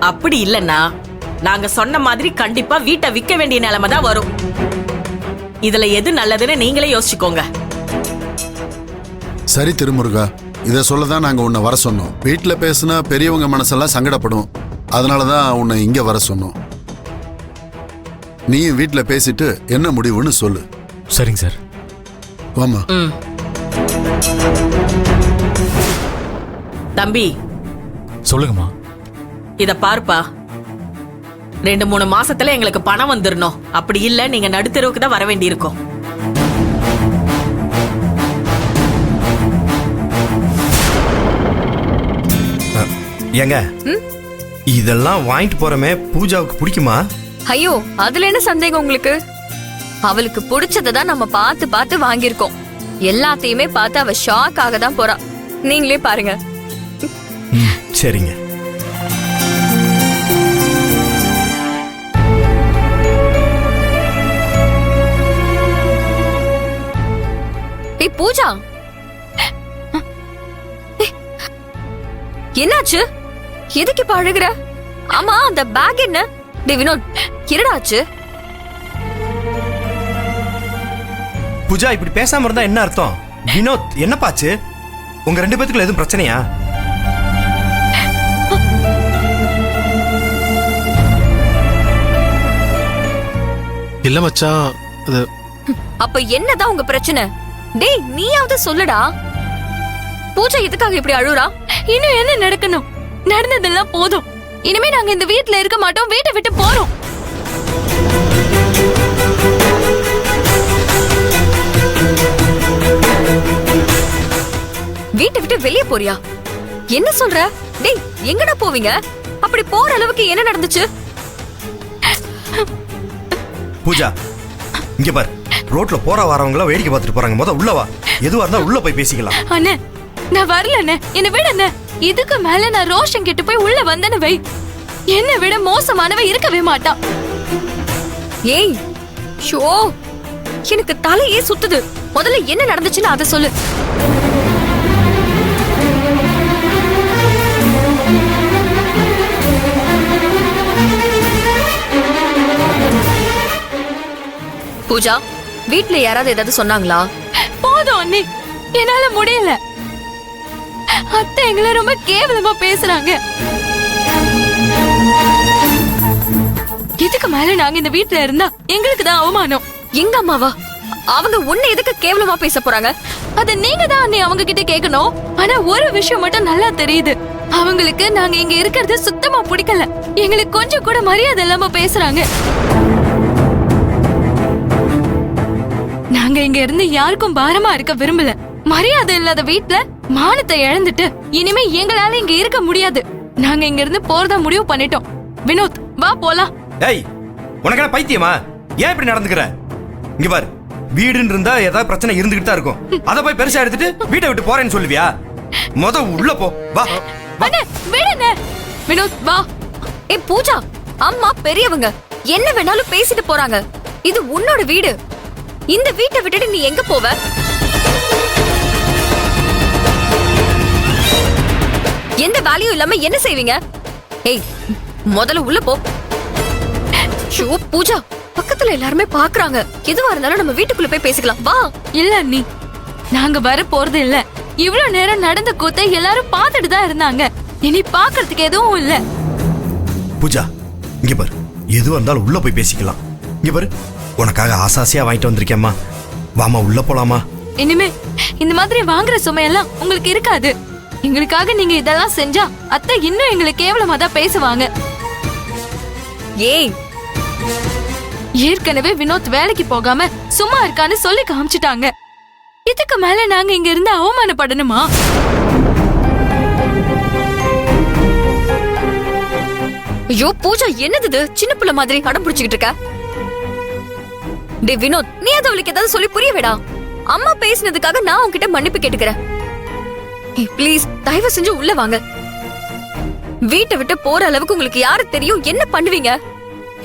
அப்படி இல்லன்னா நாங்க சொன்ன மாதிரி கண்டிப்பா வீட்டை விற்க வேண்டிய நிலைமை தான் வரும். இதுல எது நல்லதுன்னு நீங்களே யோசிச்சுக்கோங்க. சரி திருமுருகா, இத சொல்லதான் நாங்க உன்னை வர சொன்னோம். வீட்டுல பேசுனா பெரியவங்க மனசெல்லாம் சங்கடப்படும். அதனாலதான் உன்னை இங்க வர சொன்னோம். நீயும் வீட்டுல பேசிட்டு என்ன முடிவுன்னு சொல்லு. சரிங்க சார். வாமா. தம்பி சொல்லுங்கம்மா. இத பாருப்பா, 2-3 மாசத்துல எங்களுக்கு பணம் வந்துடணும். அப்படி இல்ல நீங்க நடுத்தெருவுக்கு தான் வர வேண்டி இருக்கும். ஏங்க, இதெல்லாம் வாங்கிட்டு போறமே பூஜாவுக்கு பிடிக்குமா? ஐயோ, அதுல என்ன சந்தேகம் உங்களுக்கு? அவளுக்கு பிடிச்சதை தான் நம்ம பார்த்து பார்த்து வாங்கியிருக்கோம். எல்லாத்தையுமே பார்த்து அவ ஷாக் ஆக தான் போறா. நீங்களே பாருங்க. சரிங்க. ஏய் பூஜா, என்னாச்சு? எதுக்கு இப்ப அழுகுற? ஆமா, அந்த பேக் என்ன? டே வினோத், என்னடாச்சு? பூஜா இப்படி பேசாம இருந்தா என்ன அர்த்தம்? வினோத், என்னப்பாச்சு? உங்க 2 பேத்துக்குள்ள எதுவும் பிரச்சனையா? இல்ல மச்சான், அது அப்ப என்னதான் உங்க பிரச்சனை? டேய் நீயாவது சொல்லுடா. பூஜா எதுக்காக இப்படி அழுறா? இன்னும் என்ன நடக்கணும்? நடந்ததெல்லாம் போதும். இனிமே நாங்க இந்த வீட்ல இருக்க மாட்டோம். வீட்டை விட்டு போறோம். வீட்டை விட்டு வெளியே போறியா? என்ன சொல்ற? டேய் எங்கடா போவீங்க? அப்படி போற அளவுக்கு என்ன நடந்துச்சு? பூஜா இங்க பாரு, ரோட்ல போற வரவங்கள வேடிக்கை பார்த்துட்டு போறாங்க. முத உள்ள வா. எதுவா இருந்தா உள்ள போய் பேசிக்கலாம். அண்ணே, நான் வரல அண்ணே. என்ன விட அண்ணே. இதுக்கு மேல நான் ரோஷன் கிட்ட போய் உள்ள வந்தேன்னு வை, என்னை விட மோசமானவ இருக்கவே மாட்டா. ஏய் ஷோ, எனக்கு தலையே சுத்துது. முதல்ல என்ன நடந்துச்சுன்னு அதை சொல்லு. பூஜா, வீட்ல யாராவது ஏதாவது சொன்னாங்களா? போதும் அண்ணே, என்னால முடியல. அத்தை எங்களை ரொம்ப கேவலமா பேசுறாங்க. இதுக்கு மேல நாங்க இந்த வீட்ல இருந்தா எங்களுக்கு தான் அவமானம். எங்க அம்மாவா? அவங்க உன்னை எதுக்கு கேவலமா பேச போறாங்க? அத நீங்க தான் அண்ணே அவங்க கிட்ட கேட்கணும். ஆனா ஒரு விஷயம் மட்டும் நல்லா தெரியுது. அவங்களுக்கு நாங்க இங்க இருக்கிறது சுத்தமா பிடிக்கல. எங்களுக்கு கொஞ்சம் கூட மரியாதை இல்லாம பேசுறாங்க. நாங்க இங்க இருந்து யாருக்கும் பாரமா இருக்க விரும்பல. மரியாதை இல்லாத வீட்ல மானத்தை இழந்துட்டு இனிமே எங்களால இங்க இருக்க முடியாது. நாங்க இங்க இருந்து போறதா முடிவு பண்ணிட்டோம். வினோத், வா போலாம். ஏய், உனக்கு என்ன பைத்தியமா? ஏன் இப்படி நடந்துக்கிற? இங்க பாரு, வீடுன்னு இருந்தா ஏதாவது பிரச்சனை இருந்துகிட்டு தான் இருக்கும். அத போய் பெருசா எடுத்துட்டு வீட்டை விட்டு போறேன்னு சொல்லுவியா? முத உள்ள போ. வா. அண்ணே, விடுண்ணே. வினோத் வா. ஏய் பூஜா, அம்மா பெரியவங்க என்ன வேணாலும் பேசிட்டு போறாங்க. இது உன்னோட வீடு. இந்த வீட்டை விட்டுட்டு நீ எங்க போவ? எந்த வேலையும் இல்லாம என்ன செய்வீங்க? ஏய் முதல்ல உள்ள போ. ஷோ பூஜா, பக்கத்துல எல்லாருமே பாக்குறாங்க. எதுவா இருந்தாலும் நம்ம வீட்டுக்குள்ள போய் பேசிக்கலாம். வா. இல்ல அண்ணி, நாங்க வர போறது இல்ல. இவ்வளவு நேரம் நடந்த கூத்த எல்லாரும் பாத்துட்டு தான் இருந்தாங்க. இனி பாக்குறதுக்கு எதுவும் இல்ல. பூஜா இங்க பாரு, எதுவா இருந்தாலும் உள்ள போய் பேசிக்கலாம். இங்க பாரு, உனக்காக ஆசாசியா வாங்கிட்டு வந்திருக்கேம்மா. வாமா, உள்ள போலாமா? இனிமே இந்த மாதிரி வாங்குற சுமையெல்லாம் உங்களுக்கு இருக்காது. எங்களுக்காக நீங்க இதெல்லாம் செஞ்சா அத்தை இன்னும் எங்களை கேவலமா தான் பேசுவாங்க. ஏய், ஏற்கனவே வினோத் வேலைக்கு போகாம சும்மா இருக்கான்னு சொல்லி காமிச்சிட்டாங்க. இதுக்கு மேல நாங்க இங்க இருந்து அவமானப்படணுமா? ஐயோ பூஜா, என்னது இது? சின்ன புள்ள மாதிரி அடம் பிடிச்சிட்டு இருக்க. டே வினோத், நீ அது அவளுக்கு ஏதாவது சொல்லி புரிய விடா. அம்மா பேசினதுக்காக நான் உன்கிட்ட மன்னிப்பு கேட்டுக்கிறேன். ப்ளீஸ் தயவு செஞ்சு உள்ள வாங்க. வீட்டை விட்டு போற அளவுக்கு உங்களுக்கு யாரு தெரியும்? என்ன பண்ணுவீங்க?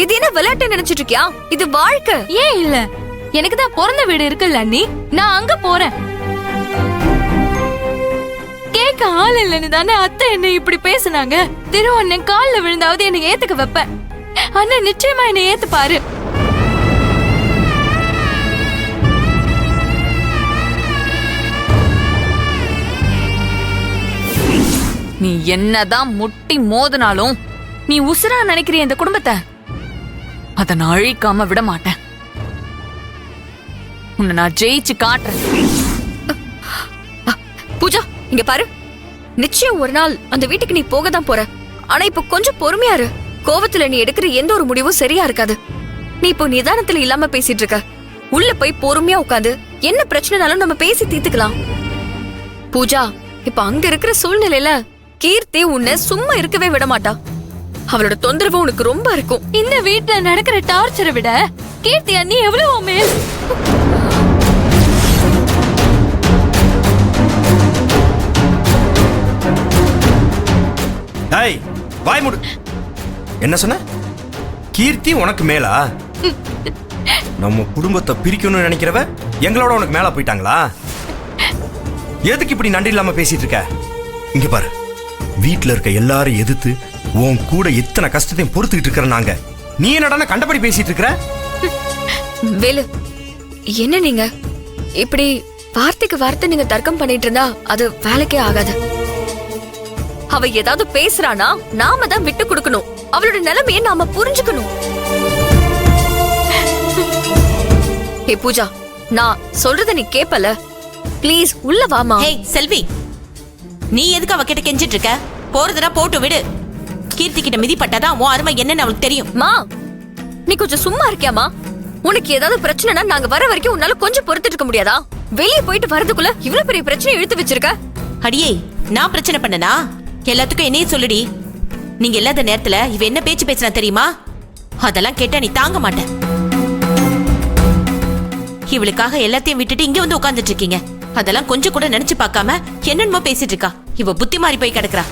இது என்ன விளையாட்டு நினைச்சிட்டு இருக்கியா? இது வாழ்க்கை. ஏன் இல்ல, எனக்கு தான் பிறந்த வீடு இருக்குல்ல அண்ணி. நான் அங்க போறேன். கேட்க ஆள் இல்லைன்னு தானே அத்தை என்னை இப்படி பேசுனாங்க. திருவண்ணன் கால்ல விழுந்தாவது என்னை ஏத்துக்க வைப்பேன். அண்ணன் நிச்சயமா என்னை ஏத்துப்பாரு. நீ என்னதான் முட்டி மோதினாலும் நீ உசுரா நினைக்கிற இந்த குடும்பத்தை அத நான் அழிக்காம விட மாட்டேன். உன்னை நான் ஜெயிச்சு காட்டுறேன். பூஜா, இங்க பாரு. நிச்சயம் ஒரு நாள் அந்த வீட்டுக்கு நீ போக தான் போற. ஆனா இப்ப கொஞ்சம் பொறுமையா இரு. கோவத்துல நீ எடுக்கிற எந்த ஒரு முடிவும் சரியா இருக்காது. நீ இப்போ நிதானத்துல இல்லாம பேசிட்டு இருக்க. உள்ள போய் பொறுமையா உட்காந்து என்ன பிரச்சனைனாலும் நம்ம பேசி தீர்த்துக்கலாம். பூஜா, இப்ப அங்க இருக்கிற சூழ்நிலையில கீர்த்தி உன்னை சும்மா இருக்கவே விட மாட்டா. அவளோட தொந்தரவு உனக்கு ரொம்ப இருக்கும். இந்த வீட்டுல நடக்கிற டார்ச்சரை விட கீர்த்தி அண்ணி எவ்வளவு மேல். டேய், வாய் மூடு. என்ன சொன்ன? கீர்த்தி உனக்கு மேலா? நம்ம குடும்பத்தை பிரிக்கணும்னு நினைக்கிறவ எங்களோட உனக்கு மேல போயிட்டாங்களா? எதுக்கு இப்படி நன்றி இல்லாம பேசிட்டு இருக்க? இங்க பாரு, வீட்டுல இருக்க எல்லாரும் எதிர்த்து உன் கூட எத்தனை கஷ்டத்தையும் பொறுத்துக்கிட்டு இருக்கிற நாங்க, நீ என்னடா கண்டபடி பேசிட்டு இருக்கிற? வேலு, என்ன நீங்க இப்படி வார்த்தைக்கு வார்த்தை நீங்க தர்க்கம் பண்ணிட்டு இருந்தா அது வேலைக்கே ஆகாது. அவ ஏதாவது பேசுறானா நாம தான் விட்டு கொடுக்கணும். அவளோட நிலைமையை நாம புரிஞ்சுக்கணும். ஏ பூஜா, நான் சொல்றத நீ கேப்பல. ப்ளீஸ் உள்ள வாமா. ஹே செல்வி, நீ எதுக்கு அவகிட்ட கெஞ்சிட்டு இருக்க? போறதுனா போட்டு விடு. கீர்த்தி கிட்ட மிதிப்பட்டாதான் உன் அருமை என்னன்னு அவளுக்கு தெரியும். மா, நீ கொஞ்சம் சும்மா இருக்கியாமா? உனக்கு ஏதாவது பிரச்சனைனா நாங்க வர வரைக்கும் உன்னால கொஞ்சம் பொறுத்துட்டு இருக்க முடியாதா? வெளியே போயிட்டு வரதுக்குள்ள இவ்வளவு பெரிய பிரச்சனை இழுத்து வச்சிருக்க. அடியே, நான் பிரச்சனை பண்ணனா? எல்லாத்துக்கும் என்னையே சொல்லுடி. நீங்க இல்லாத நேரத்துல இவ என்ன பேச்சு பேசினா தெரியுமா? அதெல்லாம் கேட்டா நீ தாங்க மாட்டேன். இவளுக்காக எல்லாத்தையும் விட்டுட்டு இங்க வந்து உட்கார்ந்துட்டு இருக்கீங்க. அதெல்லாம் கொஞ்சம் கூட நினைச்சு பார்க்காம என்னென்னமோ பேசிட்டு இருக்கா. இவ புத்தி மாறி போய் கிடக்குறா.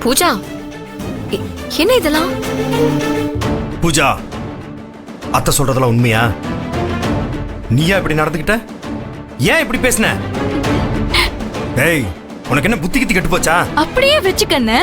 பூஜா, என்ன இதெல்லாம்? பூஜா, அத்தை சொல்றதெல்லாம் உண்மையா? நீயா இப்படி நடந்துக்கிட்ட? ஏன் இப்படி பேசின? ஏய், உனக்கு என்ன புத்தி கித்தி கெட்டு போச்சா? அப்படியே வச்சுக்கண்ண.